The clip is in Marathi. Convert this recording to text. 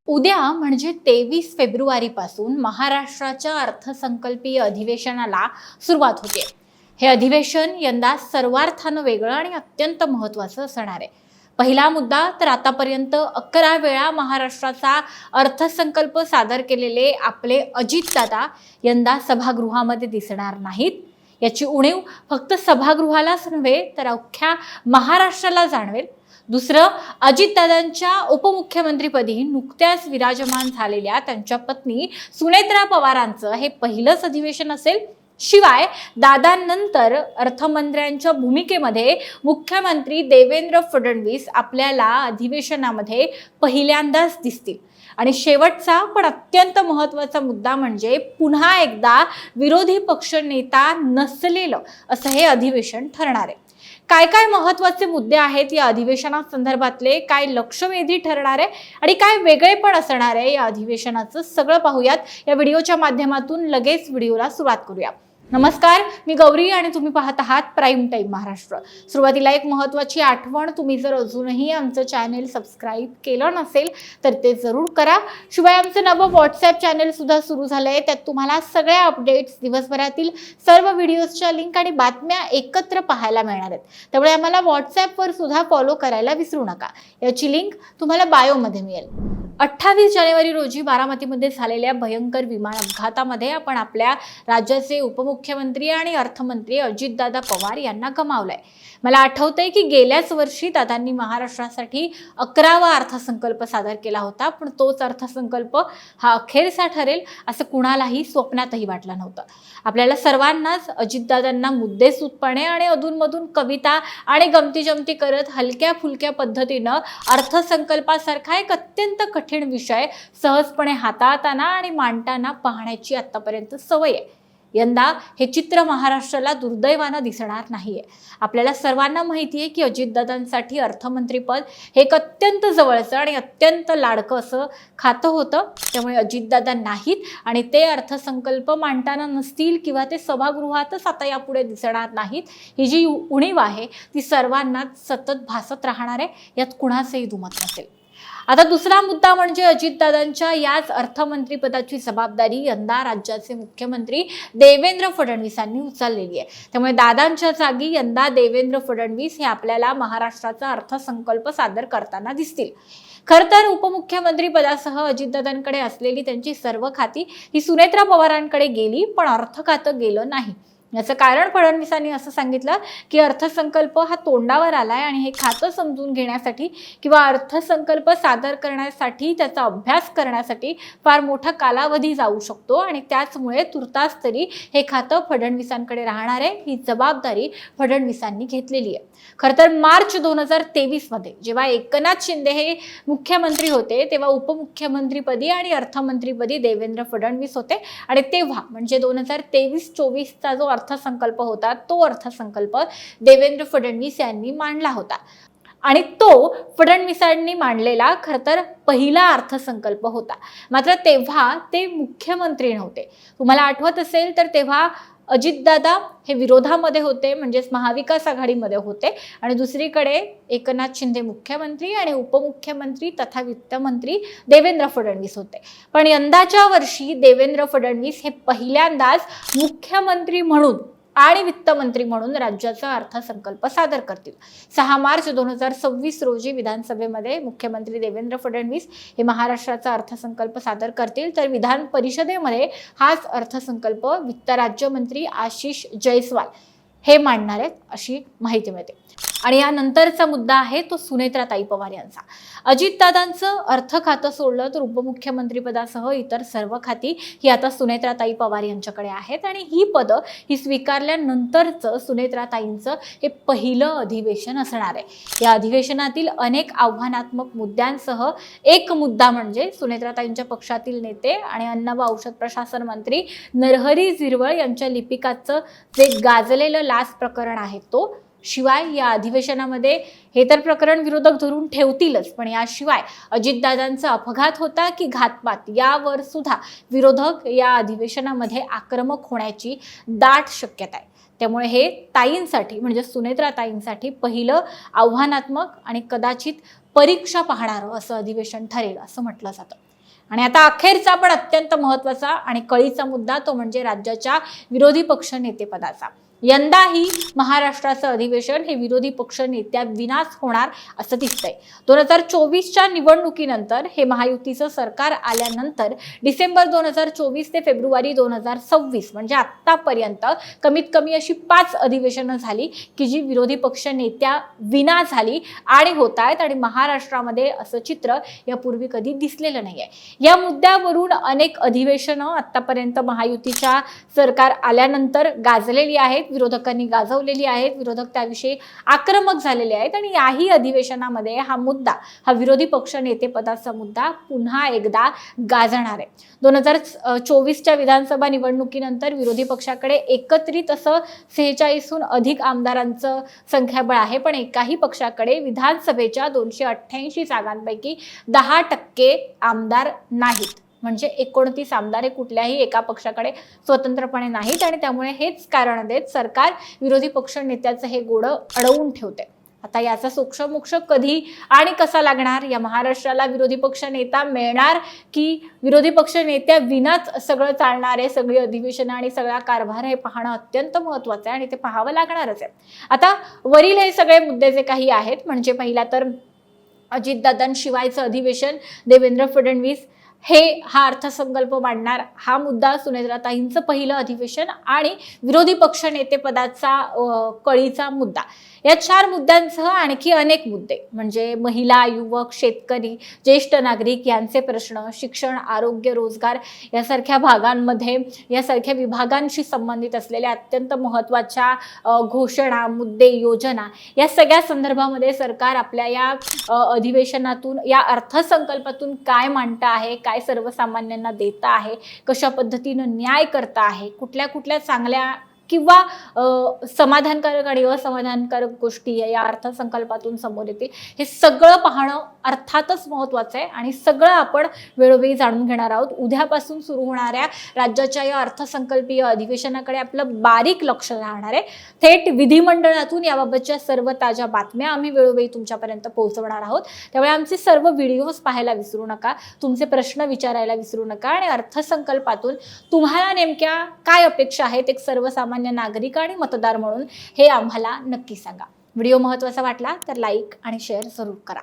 उद्या म्हणजे 23 फेब्रुवारीपासून महाराष्ट्राच्या अर्थसंकल्पीय अधिवेशनाला सुरुवात होते। हे अधिवेशन यंदा सर्वार्थानं वेगळं आणि अत्यंत महत्त्वाचं असणार आहे। पहिला मुद्दा तर आतापर्यंत 11 वेळा महाराष्ट्राचा अर्थसंकल्प सादर केलेले आपले अजितदादा यंदा सभागृहामध्ये दिसणार नाहीत। याची उणीव फक्त सभागृहालाच नव्हे तर अख्ख्या महाराष्ट्राला जाणवेल। दुसरं, अजितदादांच्या उपमुख्यमंत्रीपदी नुकत्याच विराजमान झालेल्या त्यांच्या पत्नी सुनेत्रा पवारांचं हे पहिलंच अधिवेशन असेल। शिवाय दादांनंतर अर्थमंत्र्यांच्या भूमिकेमध्ये मुख्यमंत्री देवेंद्र फडणवीस आपल्याला अधिवेशनामध्ये पहिल्यांदाच दिसतील। आणि शेवटचा पण अत्यंत महत्त्वाचा मुद्दा म्हणजे पुन्हा एकदा विरोधी पक्षनेता नसलेलं असं हे अधिवेशन ठरणार आहे। काय काय महत्त्वाचे मुद्दे आहेत या अधिवेशनासंदर्भातले, काय लक्षवेधी ठरणार आहे आणि काय वेगळेपण असणार आहे या अधिवेशनाचं सगळं पाहूयात या व्हिडिओच्या माध्यमातून। लगेच व्हिडिओला सुरुवात करूया। नमस्कार, मी गौरी आणि तुम्ही पाहत आहात प्राईम टाइम महाराष्ट्र। सुरुवातीला एक महत्त्वाची आठवण, तुम्ही जर अजूनही आमचं चॅनेल सबस्क्राईब केलं नसेल तर ते जरूर करा। शिवाय आमचं नवं व्हॉट्सॲप चॅनेल सुद्धा सुरू झालंय, त्यात तुम्हाला सगळ्या अपडेट्स, दिवसभरातील सर्व व्हिडिओजच्या लिंक आणि बातम्या एकत्र पाहायला मिळणार आहेत। त्यामुळे आम्हाला व्हॉट्सॲपवर सुद्धा फॉलो करायला विसरू नका। याची लिंक तुम्हाला बायोमध्ये मिळेल। 28 जानेवारी रोजी बारामतीमध्ये झालेल्या भयंकर विमान अपघातामध्ये आपण आपल्या राज्याचे उपमुख्यमंत्री आणि अर्थमंत्री अजितदादा पवार यांना गमावलंय। मला आठवतंय की गेल्याच वर्षी दादांनी महाराष्ट्रासाठी 11वा अर्थसंकल्प सादर केला होता, पण तोच अर्थसंकल्प हा अखेरचा ठरेल असं कुणालाही स्वप्नातही वाटलं नव्हतं। आपल्याला सर्वांनाच अजितदादांना मुद्देसूदपणे आणि अधूनमधून कविता आणि गमती-जमती करत हलक्या फुलक्या पद्धतीनं अर्थसंकल्पासारखा एक अत्यंत कठीण विषय सहजपणे हाताळताना आणि मांडताना पाहण्याची आतापर्यंत सवय आहे। यंदा हे चित्र महाराष्ट्राला दुर्दैवानं दिसणार नाहीये। आपल्याला सर्वांना माहिती आहे की अजितदादांसाठी अर्थमंत्रीपद हे एक अत्यंत जवळचं आणि अत्यंत लाडकं असं खातं होतं। त्यामुळे अजितदादा नाहीत आणि ते अर्थसंकल्प मांडताना नसतील किंवा ते सभागृहातच आता यापुढे दिसणार नाहीत, ही जी उणीव आहे ती सर्वांनाच सतत भासत राहणार आहे, यात कुणाचंही दुमत नसेल। आता दुसरा मुद्दा म्हणजे अजितदादांच्या याच अर्थमंत्रीपदाची जबाबदारी यंदा राज्याचे मुख्यमंत्री देवेंद्र फडणवीसांनी उचललेली आहे। त्यामुळे दादांच्या जागी यंदा देवेंद्र फडणवीस हे आपल्याला महाराष्ट्राचा अर्थसंकल्प सादर करताना दिसतील। खरं तर उपमुख्यमंत्री पदासह अजितदादांकडे असलेली त्यांची सर्व खाती ही सुनेत्रा पवारांकडे गेली, पण अर्थ खातं गेलं नाही। याचं कारण फडणवीसांनी असं सांगितलं की अर्थसंकल्प हा तोंडावर आलाय आणि हे खातं समजून घेण्यासाठी किंवा अर्थसंकल्प सादर करण्यासाठी, त्याचा अभ्यास करण्यासाठी फार मोठा कालावधी जाऊ शकतो आणि त्याचमुळे तुर्तास तरी हे खातं फडणवीसांकडे राहणार आहे, ही जबाबदारी फडणवीसांनी घेतलेली आहे। खरं तर मार्च 2023 मध्ये जेव्हा एकनाथ शिंदे हे मुख्यमंत्री होते तेव्हा उपमुख्यमंत्रीपदी आणि अर्थमंत्रीपदी देवेंद्र फडणवीस होते आणि तेव्हा म्हणजे 2023-24चा जो अर्थसंकल्प होता तो अर्थसंकल्प देवेंद्र फडणवीस यांनी मांडला होता आणि तो फडणवीसांनी मांडलेला खरं तर पहिला अर्थसंकल्प होता। मात्र तेव्हा ते मुख्यमंत्री नव्हते। तुम्हाला आठवत असेल तर तेव्हा अजितदादा हे विरोधामध्ये होते, म्हणजेच महाविकास आघाडीमध्ये होते आणि दुसरीकडे एकनाथ शिंदे मुख्यमंत्री आणि उपमुख्यमंत्री तथा वित्तमंत्री देवेंद्र फडणवीस होते। पण यंदाच्या वर्षी देवेंद्र फडणवीस हे पहिल्यांदाच मुख्यमंत्री म्हणून आणि वित्तमंत्री म्हणून राज्याचा अर्थसंकल्प सादर करतील। 6 मार्च 2026 रोजी विधानसभेमध्ये मुख्यमंत्री देवेंद्र फडणवीस हे महाराष्ट्राचा अर्थसंकल्प सादर करतील, तर विधान परिषदेमध्ये हाच अर्थसंकल्प वित्त राज्यमंत्री आशिष जयस्वाल हे मांडणार आहेत अशी माहिती मिळते। आणि यानंतरचा मुद्दा आहे तो सुनेत्राताई पवार यांचा। अजितदादांचं अर्थ खातं सोडलं तर उपमुख्यमंत्री पदासह इतर सर्व खाती ही आता सुनेत्राताई पवार यांच्याकडे आहेत आणि ही पदं ही स्वीकारल्यानंतरचं सुनेत्राताईंचं हे पहिलं अधिवेशन असणार आहे। या अधिवेशनातील अनेक आव्हानात्मक मुद्द्यांसह एक मुद्दा म्हणजे सुनेत्राताईंच्या पक्षातील नेते आणि अन्न व औषध प्रशासन मंत्री नरहरी झिरवळ यांच्या लिपिकाचं जे गाजलेलं लाच प्रकरण आहे तो। शिवाय या अधिवेशनामध्ये हे तर प्रकरण विरोधक धरून ठेवतीलच, पण याशिवाय अजितदादांचा अपघात होता की घातपात यावर सुद्धा विरोधक या अधिवेशनामध्ये आक्रमक होण्याची दाट शक्यता आहे। त्यामुळे हे ताईंसाठी म्हणजे सुनेत्रा ताईंसाठी पहिलं आव्हानात्मक आणि कदाचित परीक्षा पाहणारं असं अधिवेशन ठरेल असं म्हटलं जातं। आणि आता अखेरचा पण अत्यंत महत्त्वाचा आणि कळीचा मुद्दा तो म्हणजे राज्याच्या विरोधी पक्ष नेतेपदाचा. यंदाही महाराष्ट्राचं अधिवेशन हे विरोधी पक्ष नेत्या विनाच होणार असं दिसतंय. 2024च्या निवडणुकीनंतर हे महायुतीचं सरकार आल्यानंतर डिसेंबर 2024 ते फेब्रुवारी 2026 म्हणजे आतापर्यंत कमीत कमी अशी 5 अधिवेशनं झाली की जी विरोधी पक्ष नेत्या विना झाली आणि होत आहेत. आणि महाराष्ट्रामध्ये असं चित्र यापूर्वी कधी दिसलेलं नाहीये. या मुद्द्यावरून अनेक अधिवेशनं आतापर्यंत महायुतीच्या सरकार आल्यानंतर गाजलेली आहेत, विरोधकांनी गाजवलेली आहेत, विरोधक त्याविषयी आक्रमक झालेले आहेत. आणि याही अधिवेशनामध्ये हा मुद्दा, हा विरोधी पक्ष नेतेपदाचा मुद्दा पुन्हा एकदा गाजणार आहे. 2024च्या विधानसभा निवडणुकीनंतर विरोधी पक्षाकडे एकत्रित असं 46हून अधिक आमदारांचं संख्याबळ आहे, पण एकाही पक्षाकडे विधानसभेच्या 288 जागांपैकी 10% आमदार नाहीत. म्हणजे 29 आमदार हे कुठल्याही एका पक्षाकडे स्वतंत्रपणे नाहीत. आणि त्यामुळे हेच कारण देत सरकार विरोधी पक्ष नेत्याचं हे गोडं अडवून ठेवते. आता याचा सोक्षमोक्ष कधी आणि कसा लागणार? या महाराष्ट्राला विरोधी पक्ष नेता मिळणार की विरोधी पक्ष नेत्या विनाच सगळं चालणार आहे? सगळी अधिवेशनं आणि सगळा कारभार हे पाहणं अत्यंत महत्त्वाचं आहे आणि ते पाहावं लागणारच आहे. आता वरील हे सगळे मुद्दे जे काही आहेत, म्हणजे पहिला तर अजितदादांशिवायचं अधिवेशन, देवेंद्र फडणवीस हा अर्थसंकल्प मांडणार, हा मुद्दा, सुनेत्राताईंचं पहिलं अधिवेशन आणि विरोधी पक्ष नेतेपदाचा कळीचा मुद्दा, या 4 मुद्द्यांसह आणखी अनेक मुद्दे म्हणजे महिला, युवक, शेतकरी, ज्येष्ठ नागरिक यांचे प्रश्न, शिक्षण, आरोग्य, रोजगार यासारख्या भागांमध्ये, यासारख्या विभागांशी संबंधित असलेल्या अत्यंत महत्त्वाच्या घोषणा, मुद्दे, योजना या सगळ्या संदर्भामध्ये सरकार आपल्या या अधिवेशनातून, या अर्थसंकल्पातून काय मांडतं आहे, काय सर्वसामान्यांना देता आहे, कशा पद्धतीनं न्याय करता आहे, कुठल्या कुठल्या चांगल्या किंवा समाधानकारक आणि असमाधानकारक गोष्टी या अर्थसंकल्पातून समोर येतील, हे सगळं पाहणं अर्थातच महत्त्वाचं आहे. आणि सगळं आपण वेळोवेळी जाणून घेणार आहोत. उद्यापासून सुरू होणाऱ्या राज्याच्या या अर्थसंकल्पीय अधिवेशनाकडे आपलं बारीक लक्ष राहणार आहे. थेट विधिमंडळातून याबाबतच्या सर्व ताज्या बातम्या आम्ही वेळोवेळी तुमच्यापर्यंत पोहोचवणार आहोत. त्यामुळे आमचे सर्व व्हिडिओज पाहायला विसरू नका, तुमचे प्रश्न विचारायला विसरू नका आणि अर्थसंकल्पातून तुम्हाला नेमक्या काय अपेक्षा आहेत एक सर्वसामान्य नागरिक आणि मतदार म्हणून हे आम्हाला नक्की सांगा. व्हिडिओ महत्त्वाचा वाटला तर लाईक आणि शेअर जरूर करा.